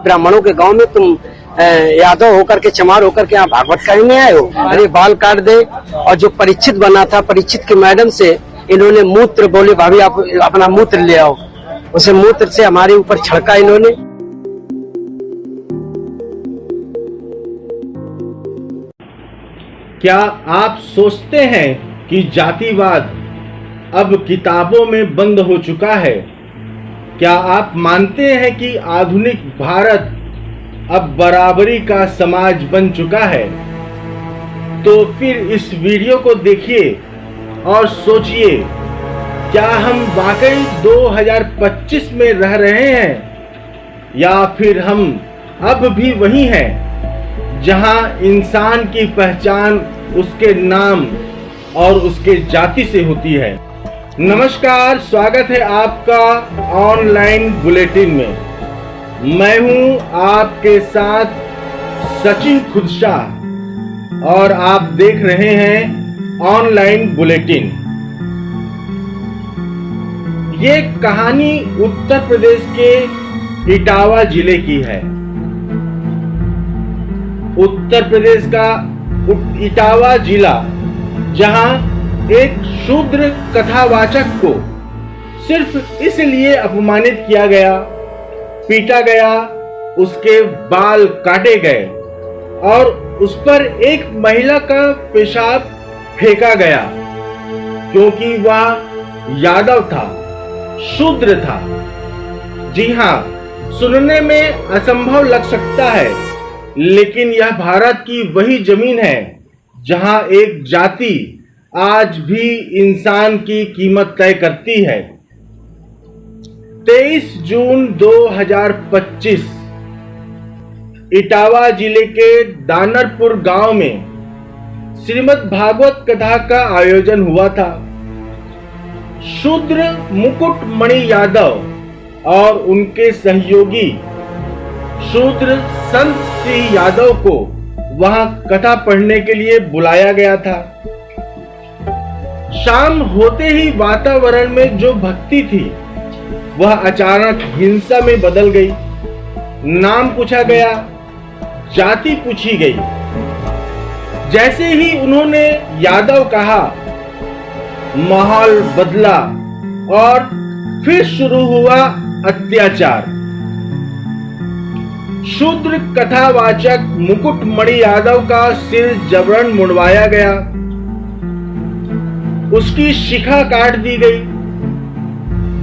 ब्राह्मणों के गांव में तुम यादव होकर के, चमार होकर के यहाँ भागवत कहने आए हो? अरे बाल काट दे। और जो परीक्षित बना था, परीक्षित की मैडम से इन्होंने मूत्र बोले, भाभी आप अपना मूत्र ले आओ। उसे मूत्र से हमारे ऊपर छिड़का इन्होंने। क्या आप सोचते हैं कि जातिवाद अब किताबों में बंद हो चुका है? क्या आप मानते हैं कि आधुनिक भारत अब बराबरी का समाज बन चुका है? तो फिर इस वीडियो को देखिए और सोचिए, क्या हम वाकई 2025 में रह रहे हैं या फिर हम अब भी वही हैं जहां इंसान की पहचान उसके नाम और उसके जाति से होती है। नमस्कार, स्वागत है आपका ऑनलाइन बुलेटिन में। मैं हूं आपके साथ सचिन खुदशाह और आप देख रहे हैं ऑनलाइन बुलेटिन। ये कहानी उत्तर प्रदेश के इटावा जिले की है। उत्तर प्रदेश का इटावा जिला, जहां एक शूद्र कथावाचक को सिर्फ इसलिए अपमानित किया गया, पीटा गया, उसके बाल काटे गए और उस पर एक महिला का पेशाब फेंका गया क्योंकि वह यादव था, शूद्र था। जी हां, सुनने में असंभव लग सकता है, लेकिन यह भारत की वही जमीन है जहां एक जाति आज भी इंसान की कीमत तय करती है। 23 जून 2025 इटावा जिले के दानरपुर गांव में श्रीमद् भागवत कथा का आयोजन हुआ था। शूद्र मुकुटमणि यादव और उनके सहयोगी शूद्र संत सिंह यादव को वहां कथा पढ़ने के लिए बुलाया गया था। शाम होते ही वातावरण में जो भक्ति थी वह अचानक हिंसा में बदल गई। नाम पूछा गया, जाति पूछी गई। जैसे ही उन्होंने यादव कहा, माहौल बदला और फिर शुरू हुआ अत्याचार। शूद्र कथावाचक मुकुटमणि यादव का सिर जबरन मुड़वाया गया, उसकी शिखा काट दी गई,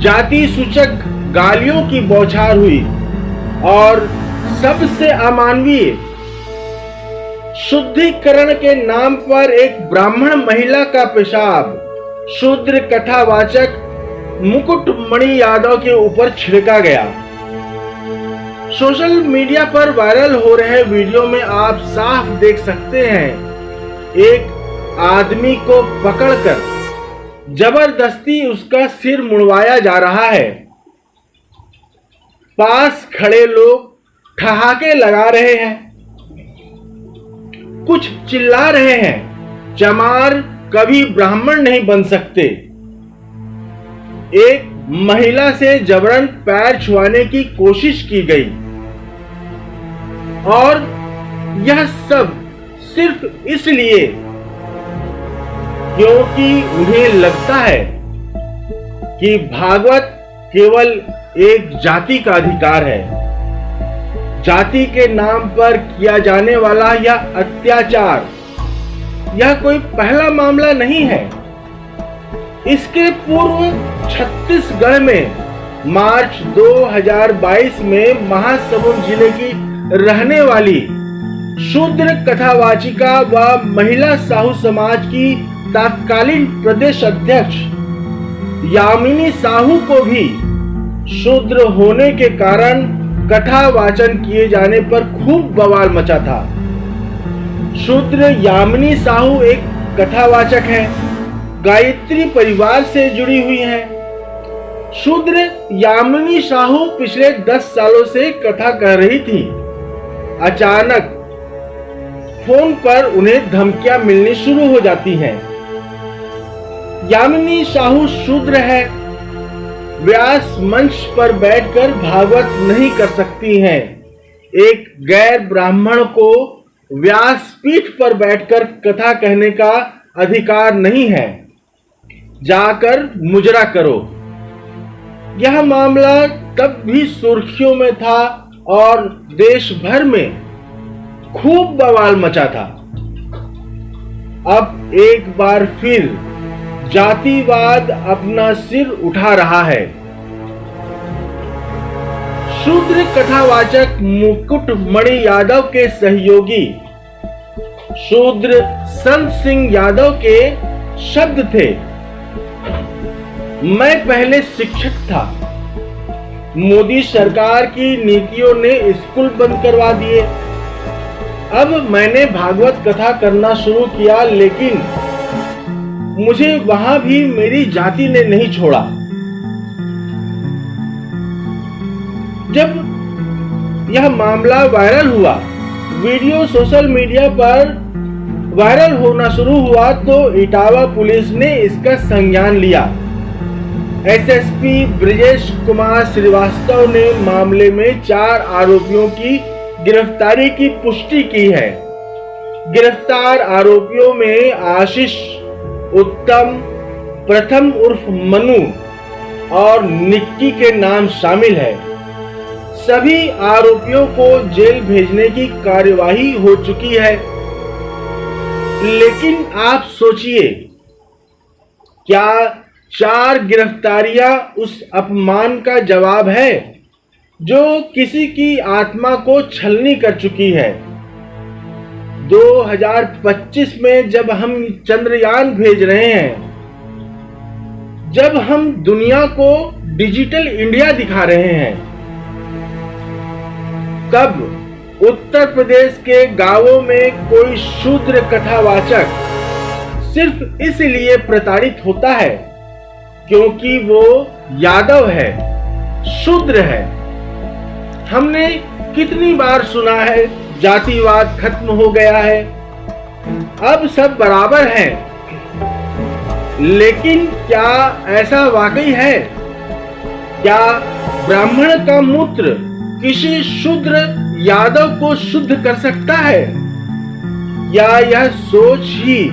जाति सूचक गालियों की बौछार हुई और सबसे अमानवीय शुद्धिकरण के नाम पर एक ब्राह्मण महिला का पेशाब शूद्र कथावाचक मुकुटमणि यादव के ऊपर छिड़का गया। सोशल मीडिया पर वायरल हो रहे वीडियो में आप साफ देख सकते हैं, एक आदमी को पकड़कर जबरदस्ती उसका सिर मुड़वाया जा रहा है। पास खड़े लोग ठहाके लगा रहे हैं, कुछ चिल्ला रहे हैं, चमार कभी ब्राह्मण नहीं बन सकते। एक महिला से जबरन पैर छुआने की कोशिश की गई और यह सब सिर्फ इसलिए क्योंकि उन्हें लगता है कि भागवत केवल एक जाति का अधिकार है। जाति के नाम पर किया जाने वाला यह अत्याचार यह कोई पहला मामला नहीं है। इसके पूर्व छत्तीसगढ़ में मार्च 2022 में महासमुंद जिले की रहने वाली शूद्र कथावाचिका व महिला साहू समाज की तत्कालीन प्रदेश अध्यक्ष यामिनी साहू को भी शूद्र होने के कारण कथा वाचन किए जाने पर खूब बवाल मचा था। शूद्र यामिनी साहू एक कथावाचक है, गायत्री परिवार से जुड़ी हुई हैं। शूद्र यामिनी साहू पिछले 10 सालों से कथा कर रही थी। अचानक फोन पर उन्हें धमकियां मिलनी शुरू हो जाती हैं। यामिनी साहू शूद्र है, व्यास मंच पर बैठकर भागवत नहीं कर सकती हैं, एक गैर ब्राह्मण को व्यासपीठ पर बैठकर कथा कहने का अधिकार नहीं है। जाकर मुजरा करो। यह मामला तब भी सुर्खियों में था और देश भर में खूब बवाल मचा था। अब एक बार फिर जातिवाद अपना सिर उठा रहा है। शूद्र कथावाचक मुकुटमणि यादव के सहयोगी शूद्र संत सिंह यादव के शब्द थे, मैं पहले शिक्षक था। मोदी सरकार की नीतियों ने स्कूल बंद करवा दिए। अब मैंने भागवत कथा करना शुरू किया, लेकिन मुझे वहां भी मेरी जाति ने नहीं छोड़ा। जब यह मामला वायरल हुआ, वीडियो सोशल मीडिया पर वायरल होना शुरू हुआ, तो इटावा पुलिस ने इसका संज्ञान लिया। एसएसपी ब्रजेश कुमार श्रीवास्तव ने मामले में 4 आरोपियों की गिरफ्तारी की पुष्टि की है। गिरफ्तार आरोपियों में आशीष, उत्तम, प्रथम उर्फ मनु और निक्की के नाम शामिल है। सभी आरोपियों को जेल भेजने की कार्यवाही हो चुकी है। लेकिन आप सोचिए, क्या 4 गिरफ्तारियां उस अपमान का जवाब है जो किसी की आत्मा को छलनी कर चुकी है? 2025 में जब हम चंद्रयान भेज रहे हैं, जब हम दुनिया को डिजिटल इंडिया दिखा रहे हैं, तब उत्तर प्रदेश के गांवों में कोई शूद्र कथावाचक सिर्फ इसलिए प्रताड़ित होता है क्योंकि वो यादव है, शूद्र है। हमने कितनी बार सुना है जातिवाद खत्म हो गया है, अब सब बराबर हैं। लेकिन क्या ऐसा वाकई है? क्या ब्राह्मण का मूत्र किसी शूद्र यादव को शुद्ध कर सकता है? या यह सोच ही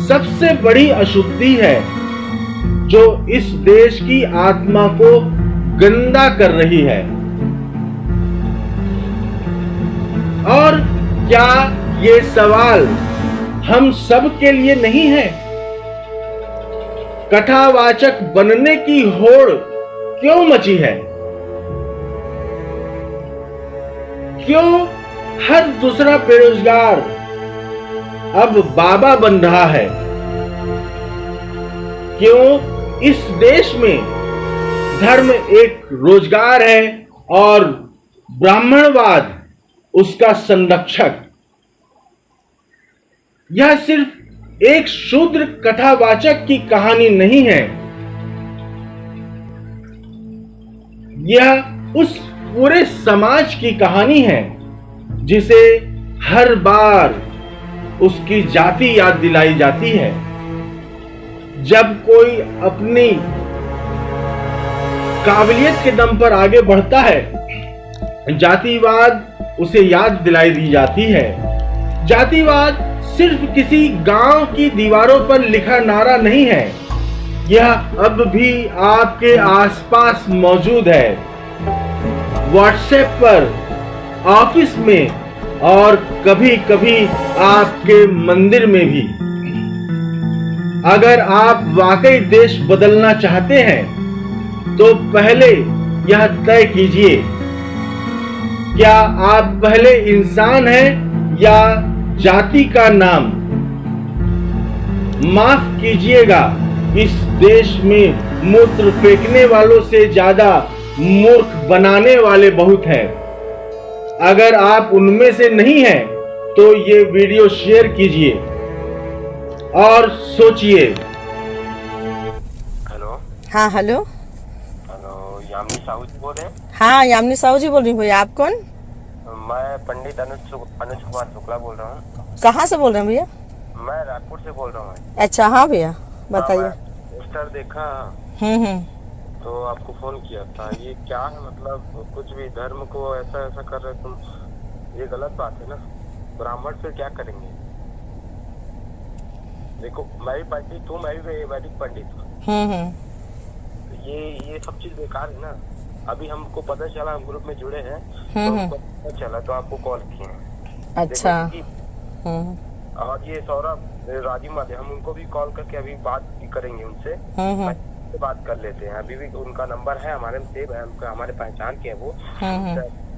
सबसे बड़ी अशुद्धि है जो इस देश की आत्मा को गंदा कर रही है? और क्या ये सवाल हम सब के लिए नहीं है? कथावाचक बनने की होड़ क्यों मची है? क्यों हर दूसरा बेरोजगार अब बाबा बन रहा है? क्यों इस देश में धर्म एक रोजगार है और ब्राह्मणवाद उसका संरक्षक? यह सिर्फ एक शूद्र कथावाचक की कहानी नहीं है, यह उस पूरे समाज की कहानी है जिसे हर बार उसकी जाति याद दिलाई जाती है। जब कोई अपनी काबिलियत के दम पर आगे बढ़ता है, जातिवाद उसे याद दिलाई दी जाती है। जातिवाद सिर्फ किसी गांव की दीवारों पर लिखा नारा नहीं है, यह अब भी आपके आसपास मौजूद है। व्हाट्सएप पर, ऑफिस में और कभी कभी आपके मंदिर में भी। अगर आप वाकई देश बदलना चाहते हैं तो पहले यह तय कीजिए, क्या आप पहले इंसान हैं या जाति का नाम? माफ कीजिएगा, इस देश में मूत्र फेंकने वालों से ज्यादा मूर्ख बनाने वाले बहुत हैं। अगर आप उनमें से नहीं हैं तो ये वीडियो शेयर कीजिए और सोचिए। हेलो। हाँ हेलो। हेलो, यामिनी साहू जी बोल रहे हैं? हाँ यामिनी साहू जी बोल रही हूँ भैया। आप कौन? मैं पंडित अनुज कुमार शुक्ला बोल रहा हूँ। कहाँ से बोल रहे हैं भैया? मैं रायपुर से बोल रहा हूँ। अच्छा हाँ भैया बताइए। पोस्टर देखा तो आपको फोन किया था। ये क्या है, मतलब कुछ भी धर्म को ऐसा ऐसा कर रहे तुम, ये गलत बात है ना। ब्राह्मण से क्या करेंगे? देखो मैं भी पंडित हूँ, मैं भी वैदिक पंडित हूँ। ये सब चीज बेकार है ना। अभी हमको पता चला, हम ग्रुप में जुड़े हैं तो हमको पता चला तो आपको कॉल किए हैं। अच्छा। और ये सौरभ राजीव वाले, हम उनको भी कॉल करके अभी बात भी करेंगे उनसे। बात कर लेते हैं, अभी भी उनका नंबर है हमारे में सेव है, हमारे पहचान के है वो।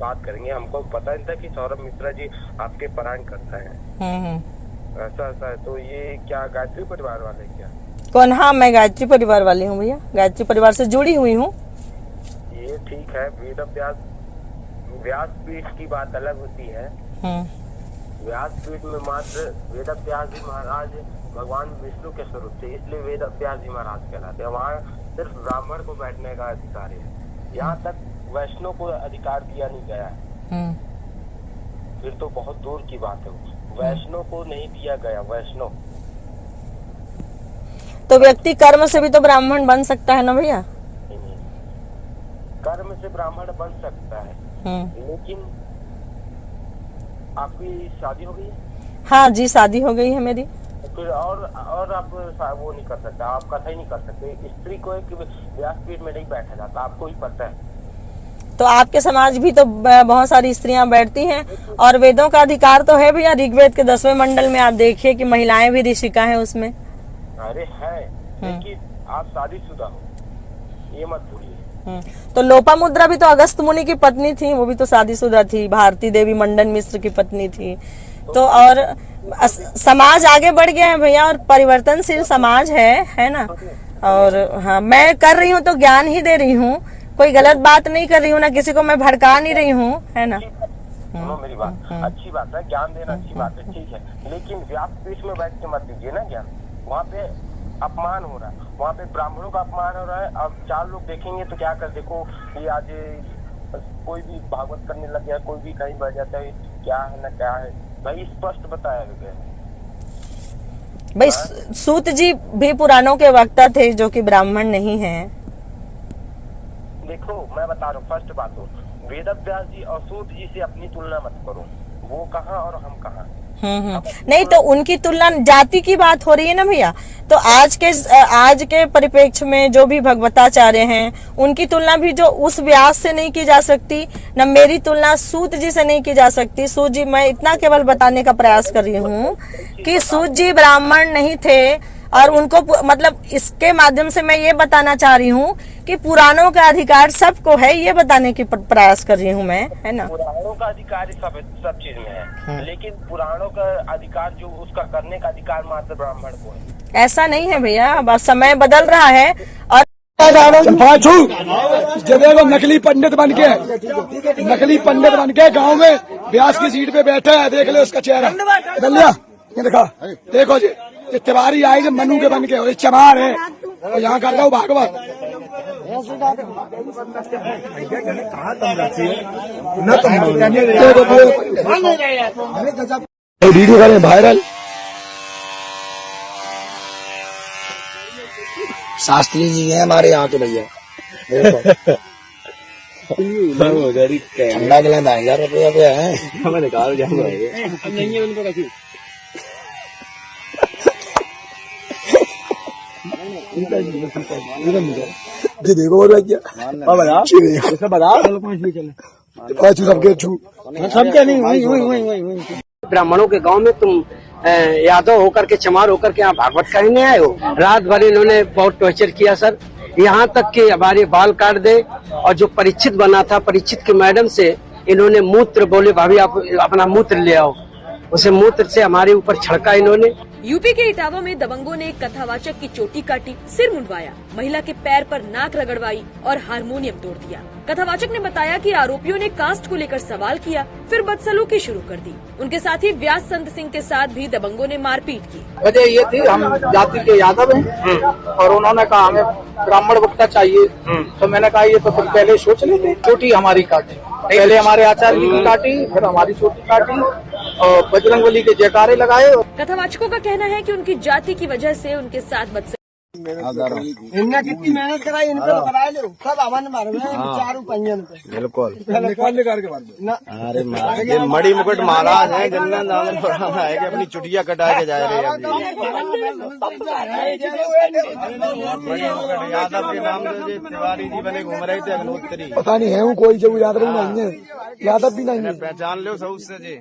बात करेंगे। हमको पता नहीं था कि सौरभ मिश्रा जी आपके परायण करता है। ऐसा है तो ये क्या गायत्री परिवार वाले क्या? कौन? हाँ, मैं गायत्री परिवार वाली हूँ भैया, गायत्री परिवार से जुड़ी हुई हूँ। ये ठीक है। व्यास पीठ की बात अलग होती है। व्यास पीठ में मात्र वेद व्यास जी महाराज भगवान विष्णु के स्वरूप थे, इसलिए वेद व्यास जी महाराज कहलाते हैं। वहाँ सिर्फ ब्राह्मण को बैठने का अधिकार है। यहाँ तक वैष्णव को अधिकार दिया नहीं गया है। फिर तो बहुत दूर की बात है। वैष्णव को नहीं दिया गया। वैष्णव तो व्यक्ति कर्म से भी तो ब्राह्मण बन सकता है ना भैया? कर्म से ब्राह्मण बन सकता है, लेकिन आपकी शादी हो गई है? हाँ जी, शादी हो गई है मेरी। फिर और आप वो नहीं कर सकते, आप कथा ही नहीं कर सकते। स्त्री को एक व्यासपीठ में नहीं बैठा जाता, आपको ही पता है। तो आपके समाज भी तो बहुत सारी स्त्रियां बैठती हैं, और वेदों का अधिकार तो है भैया। ऋग्वेद के 10वें मंडल में आप देखिए कि महिलाएं भी ऋषिका हैं उसमें। अरे है, लेकिन आप शादीशुदा हो, ये मत भूलिए। तो लोपामुद्रा भी तो अगस्त मुनि की पत्नी थी, वो भी तो शादीशुदा थी। भारती देवी मंडन मिश्र की पत्नी थी। तो और समाज आगे बढ़ गया है भैया, और परिवर्तनशील समाज है ना। और हाँ, मैं कर रही हूँ तो ज्ञान ही दे रही हूँ, कोई गलत बात नहीं कर रही हूँ ना, किसी को मैं भड़का नहीं रही हूँ, है ना। सुनो मेरी बात, अच्छी बात है, ज्ञान देना अच्छी बात है, ठीक है। लेकिन व्यासपीठ में बैठ के मत दीजिए ना ज्ञान। वहाँ पे अपमान हो रहा है, वहाँ पे ब्राह्मणों का अपमान हो रहा है। अब 4 लोग देखेंगे तो क्या कर, देखो ये आज कोई भी भागवत करने लग गया, कोई भी कहीं बढ़ जाता है, क्या है ना क्या है भाई, स्पष्ट बताया गया है भाई। सूत जी भी पुराणों के वक्ता थे, जो कि ब्राह्मण नहीं है। देखो मैं बता रहा हूँ, फर्स्ट बात हो, वेद व्यास जी और सूत जी से अपनी तुलना मत करो। वो कहाँ और हम कहाँ। नहीं तो उनकी तुलना जाति की बात हो रही है ना भैया। तो आज के परिप्रेक्ष्य में जो भी भगवताचार्य हैं, उनकी तुलना भी जो उस व्यास से नहीं की जा सकती, न मेरी तुलना सूत जी से नहीं की जा सकती। सूत जी, मैं इतना केवल बताने का प्रयास कर रही हूँ कि सूत जी ब्राह्मण नहीं थे, और उनको मतलब इसके माध्यम से मैं ये बताना चाह रही हूँ कि पुराणों का अधिकार सबको है, ये बताने की प्रयास कर रही हूँ मैं, है ना। पुराणों का अधिकार सब चीज में है, लेकिन पुराणों का अधिकार जो उसका करने का अधिकार मात्र ब्राह्मण को है। ऐसा नहीं है भैया, अब समय बदल रहा है। और जब वो नकली पंडित बन के गांव में व्यास की सीट पे बैठा है, देख ले उसका चेहरा बदल लिया। ये देखा, देखो जी, ये तिवारी आई जब मनु के बन के, और चमार है, और यहाँ कर रहा हूँ भागवत। वीडियो करें वायरल। शास्त्री जी हैं हमारे यहाँ के भैया, ठंडा के लिए 1000 रुपया पे है। मैं निकाल जाऊंगा नहीं है उनको रखी। जी देखो और क्या सबके नहीं। ब्राह्मणों के गांव में तुम यादव होकर के, चमार होकर के यहाँ भागवत कहने आए हो। रात भर इन्होंने बहुत टॉर्चर किया सर, यहाँ तक कि हमारे बाल काट दे। और जो परीक्षित बना था, परीक्षित की मैडम से इन्होंने मूत्र बोले, भाभी आप अपना मूत्र ले आओ। उसे मूत्र से हमारे ऊपर छिड़का इन्होंने। यूपी के इटावा में दबंगों ने एक कथावाचक की चोटी काटी, सिर मुंडवाया, महिला के पैर पर नाक रगड़वाई और हारमोनियम तोड़ दिया। कथावाचक ने बताया कि आरोपियों ने कास्ट को लेकर सवाल किया, फिर बदसलूकी शुरू कर दी। उनके साथी व्यास संत सिंह के साथ भी दबंगों ने मारपीट की। वजह ये थी, हम जाति के यादव हैं और उन्होंने कहा हमें ब्राह्मण वक्ता चाहिए। तो मैंने कहा ये तो तुम पहले सोच लेते। चोटी हमारी काटी, पहले हमारे आचार्य जी की काटी, फिर हमारी चोटी काटी और बजरंगबली के जयकारे लगाए। कथावाचकों का कहना है कि उनकी जाति की वजह से उनके साथ बदसलूकी इनने कितनी मेहनत कराई, इन पे तो कराए लो, सब अमन मारे चारू पंजन पे। बिल्कुल। निकाल के मार अरे ये मणि मुकुट महाराज है, गंगा दामन है कि अपनी चुटिया कटा के जा रहे हैं अभी। यादव के नाम से तिवारी जी बने घूम रहे थे अग्नोत्री। पता नहीं है कोई जो यादव नहीं है, यादव भी नहीं है। पहचान लो सब उससे जी।